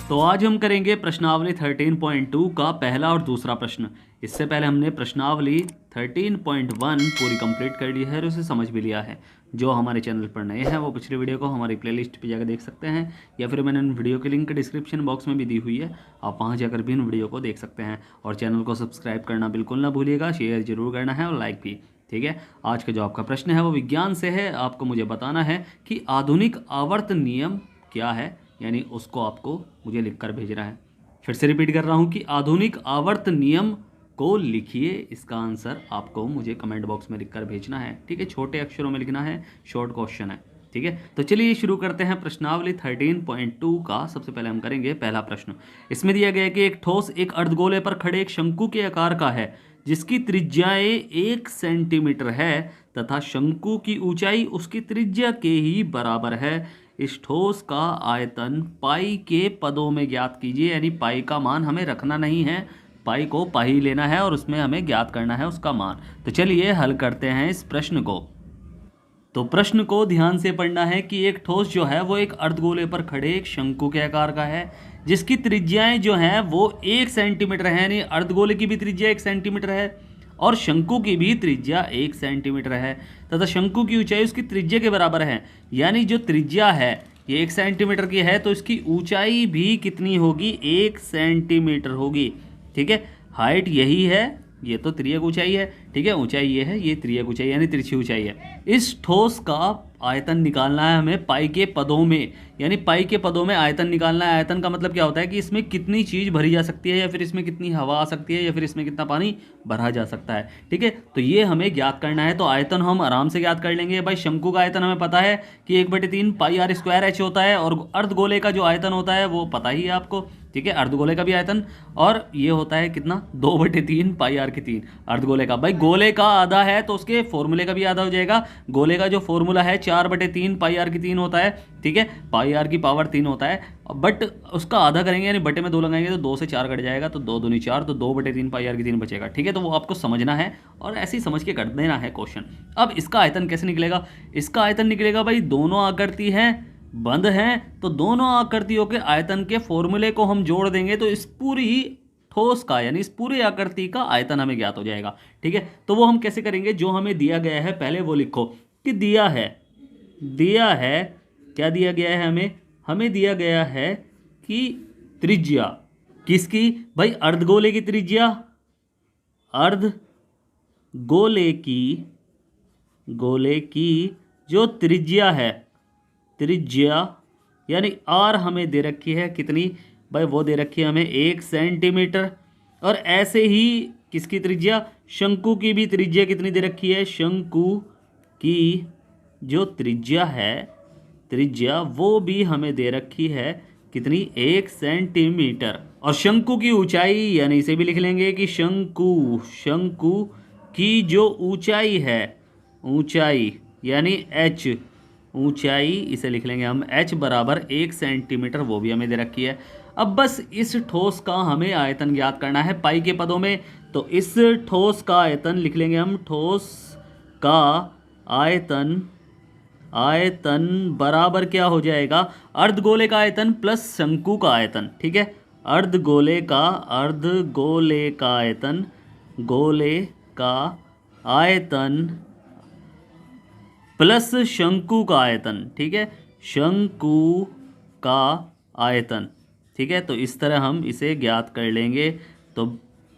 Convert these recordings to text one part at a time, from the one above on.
तो आज हम करेंगे प्रश्नावली 13.2 का पहला और दूसरा प्रश्न। इससे पहले हमने प्रश्नावली 13.1 पूरी कंप्लीट कर ली है और उसे समझ भी लिया है। जो हमारे चैनल पर नए हैं वो पिछले वीडियो को हमारी प्लेलिस्ट पे जाकर देख सकते हैं, या फिर मैंने उन वीडियो की लिंक डिस्क्रिप्शन बॉक्स में भी दी हुई है, आप वहाँ जाकर भी उन वीडियो को देख सकते हैं। और चैनल को सब्सक्राइब करना बिल्कुल ना भूलिएगा, शेयर जरूर करना है और लाइक भी। ठीक है, आज का जो आपका प्रश्न है वो विज्ञान से है। आपको मुझे बताना है कि आधुनिक आवर्त नियम क्या है, यानी उसको आपको मुझे लिखकर भेजना है। फिर से रिपीट कर रहा हूँ कि आधुनिक आवर्त नियम को लिखिए। इसका आंसर आपको मुझे कमेंट बॉक्स में लिखकर भेजना है। ठीक है, छोटे अक्षरों में लिखना है, शॉर्ट क्वेश्चन है। ठीक है, तो चलिए शुरू करते हैं प्रश्नावली 13.2 का। सबसे पहले हम करेंगे पहला प्रश्न। इसमें दिया गया है कि एक ठोस एक अर्धगोले पर खड़े एक शंकु के आकार का है, जिसकी त्रिज्याएं 1 सेंटीमीटर है तथा शंकु की ऊंचाई उसकी त्रिज्या के ही बराबर है। इस ठोस का आयतन पाई के पदों में ज्ञात कीजिए। यानी पाई का मान हमें रखना नहीं है, पाई को पाई लेना है और उसमें हमें ज्ञात करना है उसका मान। तो चलिए हल करते हैं इस प्रश्न को। तो प्रश्न को ध्यान से पढ़ना है कि एक ठोस जो है वो एक अर्धगोले पर खड़े एक शंकु के आकार का है, जिसकी त्रिज्याएं जो हैं वो 1 सेंटीमीटर है। यानी अर्धगोले की भी त्रिज्या 1 सेंटीमीटर है और शंकु की भी त्रिज्या 1 सेंटीमीटर है तथा शंकु की ऊंचाई उसकी त्रिज्या के बराबर है। यानी जो त्रिज्या है ये 1 सेंटीमीटर की है, तो इसकी ऊंचाई भी कितनी होगी? 1 सेंटीमीटर होगी। ठीक है, हाइट यही है, ये तो त्रियक ऊंचाई है। ठीक है, ऊंचाई ये है, ये त्रियक ऊंचाई यानी तिरछी ऊंचाई है। इस ठोस का आयतन निकालना है हमें पाई के पदों में। यानी पाई के पदों में आयतन निकालना है। आयतन का मतलब क्या होता है कि इसमें कितनी चीज़ भरी जा सकती है, या फिर इसमें कितनी हवा आ सकती है, या फिर इसमें कितना पानी भरा जा सकता है। ठीक है, तो ये हमें ज्ञात करना है। तो आयतन हम आराम से ज्ञात कर लेंगे। भाई शंकु का आयतन हमें पता है कि 1/3 पाई आर स्क्वायर एच होता है, और अर्धगोले का जो आयतन होता है वो पता ही है आपको। ठीक है, अर्धगोले का भी आयतन, और ये होता है कितना? 2/3 पाई आर की 3 अर्धगोले का। भाई गोले का आधा है तो उसके फॉर्मूले का भी आधा हो जाएगा। गोले का जो फॉर्मूला है 4/3 पाई आर की 3 होता है। ठीक है, पाई आर की पावर 3 होता है, बट उसका आधा करेंगे यानी बटे में 2 लगाएंगे तो 2 से 4 कट जाएगा, तो 2 दूनी 4, तो 2/3 पाई आर की 3 बचेगा। ठीक है, तो वो आपको समझना है और ऐसे ही समझ के कर देना है क्वेश्चन। अब इसका आयतन कैसे निकलेगा? इसका आयतन निकलेगा भाई, दोनों आकृति हैं बंद हैं, तो दोनों आकृतियों के आयतन के फॉर्मूले को हम जोड़ देंगे तो इस पूरी ठोस का यानी इस पूरी आकृति का आयतन हमें ज्ञात हो जाएगा। ठीक है, तो वो हम कैसे करेंगे? जो हमें दिया गया है पहले वो लिखो कि दिया है क्या दिया गया है हमें दिया गया है कि त्रिज्या किसकी? भाई अर्धगोले की त्रिज्या, गोले की जो त्रिज्या यानी आर हमें दे रखी है कितनी? भाई वो दे रखी है हमें 1 सेंटीमीटर। और ऐसे ही किसकी त्रिज्या? शंकु की भी त्रिज्या कितनी दे रखी है? शंकु की जो त्रिज्या वो भी हमें दे रखी है कितनी? 1 सेंटीमीटर। और शंकु की ऊंचाई यानी इसे भी लिख लेंगे कि शंकु की जो ऊंचाई है, ऊंचाई यानी एच, ऊंचाई इसे लिख लेंगे हम h बराबर 1 सेंटीमीटर, वो भी हमें दे रखी है। अब बस इस ठोस का हमें आयतन ज्ञात करना है पाई के पदों में। तो इस ठोस का आयतन लिख लेंगे हम, ठोस का आयतन बराबर क्या हो जाएगा? अर्धगोले का आयतन प्लस शंकु का आयतन। ठीक है, अर्धगोले का आयतन प्लस शंकु का आयतन। ठीक है, शंकु का आयतन। ठीक है, तो इस तरह हम इसे ज्ञात कर लेंगे। तो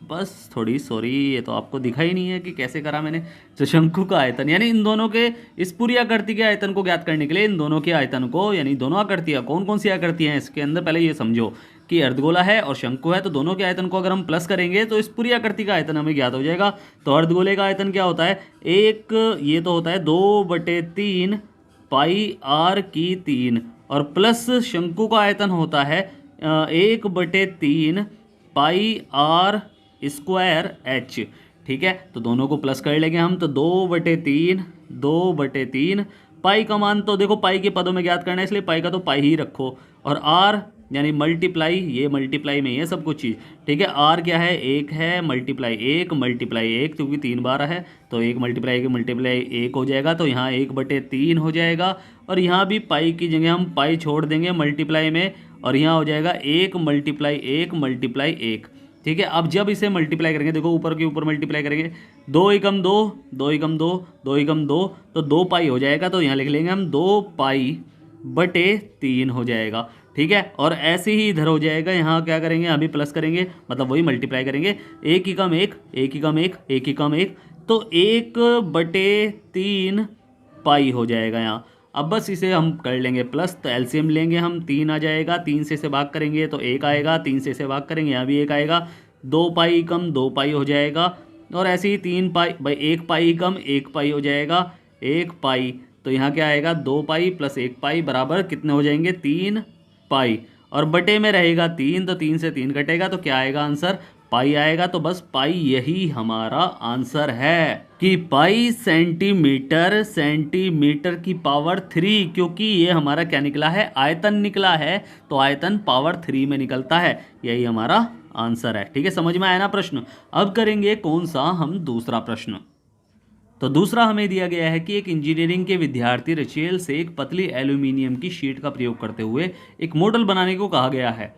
बस थोड़ी सॉरी, ये तो आपको दिखा ही नहीं है कि कैसे करा मैंने। तो शंकु का आयतन यानी इन दोनों के, इस पूरी आकृति के आयतन को ज्ञात करने के लिए इन दोनों के आयतन को, यानी दोनों आकृतियाँ कौन कौन सी आकृतियाँ हैं इसके अंदर, पहले ये समझो कि अर्धगोला है और शंकु है, तो दोनों के आयतन को अगर हम प्लस करेंगे तो इस पूरी आकृति का आयतन हमें ज्ञात हो जाएगा। तो अर्धगोले का आयतन क्या होता है? ये तो होता है 2/3 पाई आर की 3, और प्लस शंकु का आयतन होता है 1/3 पाई आर स्क्वायर एच। ठीक है, तो दोनों को प्लस कर लेंगे हम, तो 2/3 पाई का मान तो देखो पाई के पदों में ज्ञात करना है, इसलिए पाई का तो पाई ही रखो, और आर यानी मल्टीप्लाई, ये मल्टीप्लाई में ही है सब कुछ चीज़। ठीक है, आर क्या है? 1 है, मल्टीप्लाई 1 क्योंकि 3 बार है तो 1 मल्टीप्लाई 1 हो जाएगा, तो यहाँ 1/3 हो जाएगा। और यहाँ भी पाई की जगह हम पाई छोड़ देंगे मल्टीप्लाई में, और यहाँ हो जाएगा 1 × 1 ठीक है। अब जब इसे मल्टीप्लाई करेंगे, देखो ऊपर के ऊपर मल्टीप्लाई करेंगे, 2 एकम 2, 2 एकम 2, 2 एकम 2, तो 2 पाई हो जाएगा। तो यहाँ लिख लेंगे हम 2 पाई बटे 3 हो जाएगा, ठीक है। और ऐसे ही इधर हो जाएगा, यहाँ क्या करेंगे, अभी प्लस करेंगे, मतलब वही मल्टीप्लाई करेंगे, 1 एकम 1, 1 एकम 1, 1 एकम 1, तो 1/3 पाई हो जाएगा यहाँ। अब बस इसे हम कर लेंगे प्लस, तो एलसीएम लेंगे हम, 3 आ जाएगा, 3 से इसे भाग करेंगे तो 1 आएगा, 3 से इसे भाग करेंगे यहाँ भी 1 आएगा, 2 पाई कम 2 पाई हो जाएगा, और ऐसे ही 3 पाई भाई 1 पाई कम 1 पाई हो जाएगा, 1 पाई, तो यहाँ क्या आएगा 2 पाई प्लस 1 पाई बराबर कितने हो जाएंगे 3 पाई, और बटे में रहेगा 3, तो 3 से 3 कटेगा, तो क्या आएगा आंसर पाई आएगा। तो बस पाई यही हमारा आंसर है कि पाई सेंटीमीटर, सेंटीमीटर की पावर 3, क्योंकि ये हमारा क्या निकला है, आयतन निकला है, तो आयतन पावर 3 में निकलता है, यही हमारा आंसर है, ठीक है। समझ में आया ना प्रश्न। अब करेंगे कौन सा हम दूसरा प्रश्न। तो दूसरा हमें दिया गया है कि एक इंजीनियरिंग के विद्यार्थी रचेल से एक पतली एल्यूमिनियम की शीट का प्रयोग करते हुए एक मॉडल बनाने को कहा गया है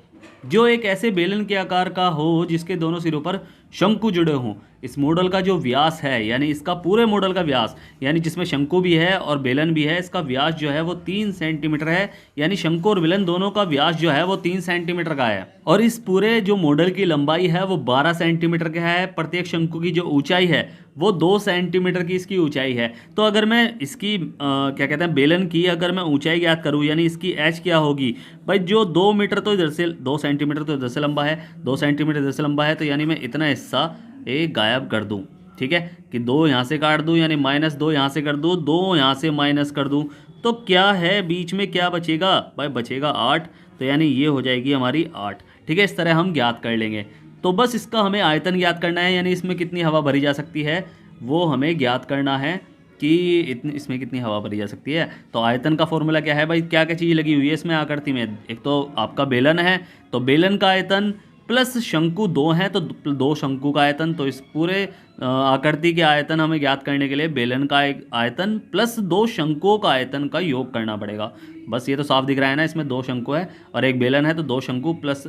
जो एक ऐसे बेलन के आकार का हो जिसके दोनों सिरों पर शंकु जुड़े हों। इस मॉडल का जो व्यास है, यानी इसका पूरे मॉडल का व्यास, यानी जिसमें शंकु भी है और बेलन भी है, इसका व्यास जो है वो 3 सेंटीमीटर है, यानी शंकु और बेलन दोनों का व्यास जो है वो 3 सेंटीमीटर का है। और इस पूरे जो मॉडल की लंबाई है वो 12 सेंटीमीटर का है। प्रत्येक शंकु की जो ऊंचाई है वो 2 सेंटीमीटर की इसकी ऊंचाई है। तो अगर मैं इसकी क्या कहते हैं, बेलन की अगर मैं ऊंचाई ज्ञात करूँ, यानी इसकी एच क्या होगी भाई, जो 2 मीटर तो इधर से 2 सेंटीमीटर तो इधर से लंबा है, 2 सेंटीमीटर इधर से लंबा है, तो यानी मैं इतना हिस्सा एक गायब कर दूं, ठीक है, कि 2 यहाँ से काट दूं, यानी -2 यहाँ से कर दूं, 2 यहाँ से माइनस कर दूं, तो क्या है बीच में क्या बचेगा भाई, बचेगा 8, तो यानी ये हो जाएगी हमारी 8, ठीक है। इस तरह हम ज्ञात कर लेंगे। तो बस इसका हमें आयतन ज्ञात करना है, यानी इसमें कितनी हवा भरी जा सकती है वो हमें ज्ञात करना है कि इसमें कितनी हवा भरी जा सकती है। तो आयतन का फॉर्मूला क्या है भाई, क्या क्या चीज़ लगी हुई है इसमें आकृति में, एक तो आपका बेलन है, तो बेलन का आयतन प्लस शंकु 2 हैं, तो 2 शंकु का आयतन, तो इस पूरे आकृति के आयतन हमें ज्ञात करने के लिए बेलन का एक आयतन प्लस 2 शंकुओं का आयतन का योग करना पड़ेगा। बस ये तो साफ दिख रहा है ना, इसमें 2 शंकु है और एक बेलन है, तो 2 शंकु प्लस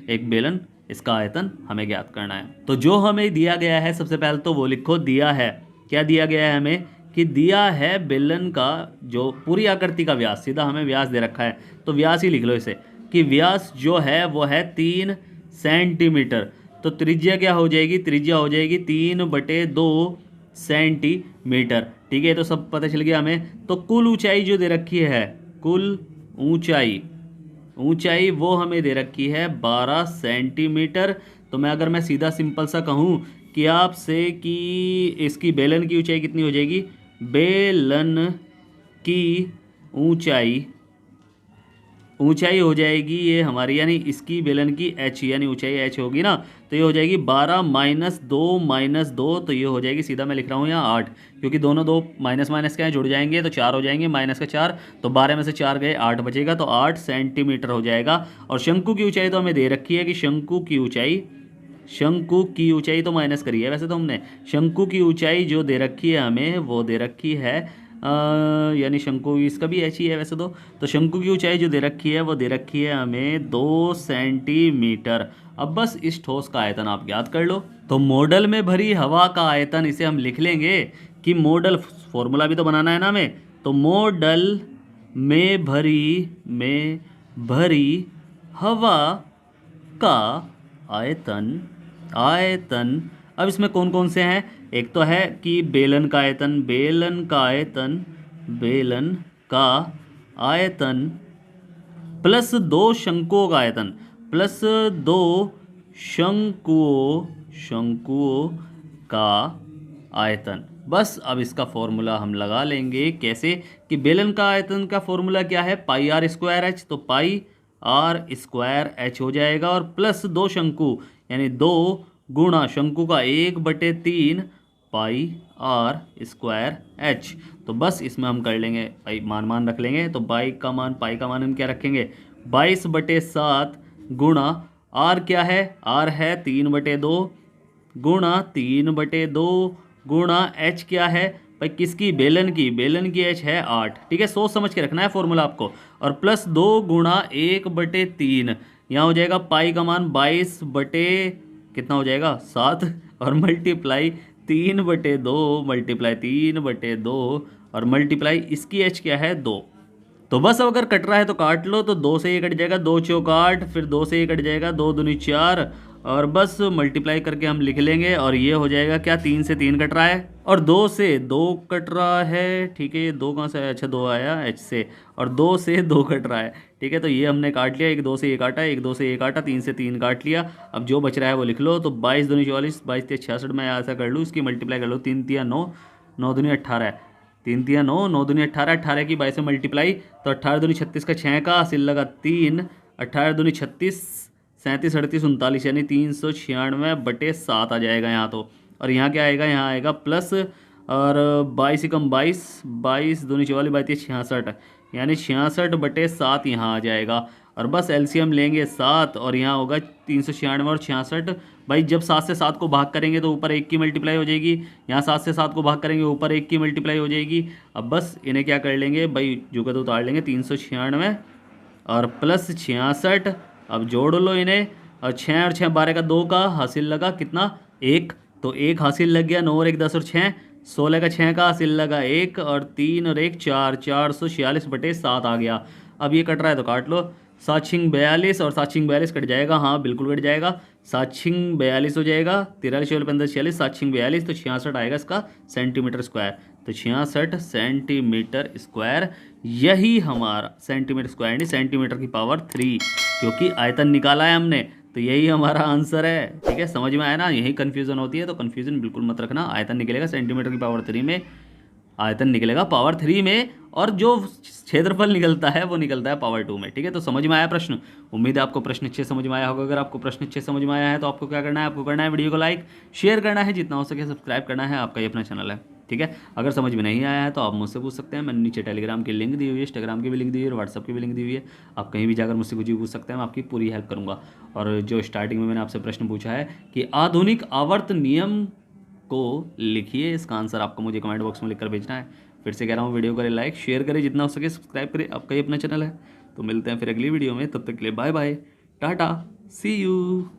एक बेलन, इसका आयतन हमें ज्ञात करना है। तो जो हमें दिया गया है सबसे पहले तो वो लिखो, दिया है, क्या दिया गया है हमें कि दिया है बेलन का जो पूरी आकृति का व्यास, सीधा हमें व्यास दे रखा है, तो व्यास ही लिख लो इसे, कि व्यास जो है वो है 3 सेंटीमीटर। तो त्रिज्या क्या हो जाएगी, त्रिज्या हो जाएगी 3/2 सेंटीमीटर, ठीक है। तो सब पता चल गया हमें। तो कुल ऊंचाई जो दे रखी है, कुल ऊंचाई वो हमें दे रखी है 12 सेंटीमीटर। तो अगर मैं सीधा सिंपल सा कहूँ कि आपसे कि इसकी बेलन की ऊंचाई कितनी हो जाएगी, बेलन की ऊंचाई हो जाएगी ये हमारी, यानी इसकी बेलन की एच, यानी ऊंचाई एच होगी ना, तो ये हो जाएगी 12 - 2, तो ये हो जाएगी, सीधा मैं लिख रहा हूँ यहाँ 8, क्योंकि दोनों 2 माइनस माइनस क्या है, जुड़ जाएंगे तो 4 हो जाएंगे, माइनस का 4, तो 12 में से 4 गए 8 बचेगा, तो 8 सेंटीमीटर हो जाएगा। और शंकु की ऊंचाई तो हमें दे रखी है कि शंकु की ऊंचाई तो माइनस करी है वैसे तो हमने, शंकु की ऊंचाई जो दे रखी है हमें वो दे रखी है यानी शंकु इसका भी ऐसी है वैसे तो शंकु की ऊंचाई जो दे रखी है वो दे रखी है हमें 2 सेंटीमीटर। अब बस इस ठोस का आयतन आप याद कर लो। तो मॉडल में भरी हवा का आयतन, इसे हम लिख लेंगे कि मॉडल, फॉर्मूला भी तो बनाना है ना हमें, तो मॉडल में भरी हवा का आयतन। अब इसमें कौन कौन से हैं, एक तो है कि बेलन का आयतन प्लस 2 शंकुओं का आयतन, प्लस 2 शंकुओं का आयतन। बस अब इसका फॉर्मूला हम लगा लेंगे, कैसे कि बेलन का आयतन का फॉर्मूला क्या है, पाई आर स्क्वायर एच, तो पाई आर स्क्वायर एच हो जाएगा, और प्लस 2 शंकु यानी 2 गुणा शंकु का 1/3 पाई आर स्क्वायर एच। तो बस इसमें हम कर लेंगे भाई, मान रख लेंगे, तो पाई का मान हम क्या रखेंगे 22/7 गुणा आर क्या है, आर है 3/2 गुणा 3/2 गुणा एच क्या है भाई किसकी, बेलन की, बेलन की एच है 8, ठीक है, सोच समझ के रखना है फॉर्मूला आपको। और प्लस 2 गुणा 1/3, यहाँ हो जाएगा पाई का मान 22 बटे कितना हो जाएगा 7, और मल्टीप्लाई 3/2, मल्टीप्लाई 3/2, और मल्टीप्लाई इसकी एच क्या है 2। तो बस अब अगर कट रहा है तो काट लो, तो 2 से ये कट जाएगा, 2 चौक 8, फिर 2 से ये कट जाएगा, 2 दूनी 4, और बस मल्टीप्लाई करके हम लिख लेंगे, और ये हो जाएगा क्या, 3 से 3 कट रहा है और 2 से 2 कट रहा है, ठीक है, ये 2 कहाँ से आया, अच्छा 2 आया एच से, और 2 से 2 कट रहा है, ठीक है, तो ये हमने काट लिया, एक 2 से 1 काटा, एक 2 से 1 काटा, 3 से 3 काट लिया। अब जो बच रहा है वो लिख लो, तो 22 दूनी 44, 22 तिया 66, मैं ऐसा कर लूँ, इसकी मल्टीप्लाई कर लो, 3 तिया 9, 9 दूनी 18, 3 तिया 9, 9 दूनी 18, 18 की 22 से मल्टीप्लाई, तो 18 दूनी 36 का 6 का सिल लगा 3, 18 दूनी 36, 37 38 39, यानी 396/7 आ जाएगा यहाँ तो। और यहाँ क्या आएगा, यहाँ आएगा प्लस, और 22 कम 22, 22 दूनी 44, 22 66, यानी 66/7 यहाँ आ जाएगा। और बस एलसीएम लेंगे 7, और यहाँ होगा 396 और 66। भाई जब 7 से 7 को भाग करेंगे तो ऊपर 1 की मल्टीप्लाई हो जाएगी, यहाँ 7 से 7 को भाग करेंगे ऊपर 1 की मल्टीप्लाई हो जाएगी। अब बस इन्हें क्या कर लेंगे भाई, जो का तो उतार लेंगे, 396 और प्लस 66, अब जोड़ लो इन्हें, और 6 और 6 12 का 2 का हासिल लगा कितना 1, तो 1 हासिल लग गया, 9 और 1 10 और 6 16 का 6 का हासिल लगा 1, और 3 और 1 4, 446/7 आ गया। अब ये कट रहा है तो काट लो, 7 छिंग 42, और 7 छिंग 42 कट जाएगा, हाँ बिल्कुल कट जाएगा, 7 छिंग 42 हो जाएगा, 13 16 15 46, 7 छिंग 42, तो 66 आएगा इसका सेंटीमीटर स्क्वायर, तो 66 सेंटीमीटर स्क्वायर, यही हमारा सेंटीमीटर स्क्वायर नहीं, सेंटीमीटर की पावर 3, क्योंकि आयतन निकाला है हमने, तो यही हमारा आंसर है, ठीक है, समझ में आया ना, यही कन्फ्यूजन होती है, तो कन्फ्यूजन बिल्कुल मत रखना, आयतन निकलेगा सेंटीमीटर की पावर 3 में, आयतन निकलेगा पावर 3 में, और जो क्षेत्रफल निकलता है वो निकलता है पावर 2 में, ठीक है। तो समझ में आया प्रश्न, उम्मीद है आपको प्रश्न अच्छे समझ में आया होगा। अगर आपको प्रश्न अच्छे समझ में आया है तो आपको क्या करना है, आपको करना है वीडियो को लाइक शेयर करना है, जितना हो सके सब्सक्राइब करना है, आपका ये अपना चैनल है, ठीक है। अगर समझ में नहीं आया है तो आप मुझसे पूछ सकते हैं, मैंने नीचे टेलीग्राम की लिंक दी हुई है, इंस्टाग्राम की भी लिंक दी हुई है, और व्हाट्सअप की भी लिंक दी हुई है, आप कहीं भी जाकर मुझसे कुछ भी पूछ सकते हैं, मैं आपकी पूरी हेल्प करूँगा। और जो स्टार्टिंग में मैंने आपसे प्रश्न पूछा है कि आधुनिक आवर्त नियम को लिखिए, इसका आंसर आपको मुझे कमेंट बॉक्स में लिखकर भेजना है। फिर से कह रहा हूँ, वीडियो करें लाइक शेयर करें, जितना हो सके सब्सक्राइब करें, आपका ही अपना चैनल है। तो मिलते हैं फिर अगली वीडियो में, तब तक के लिए bye bye, tata, see you.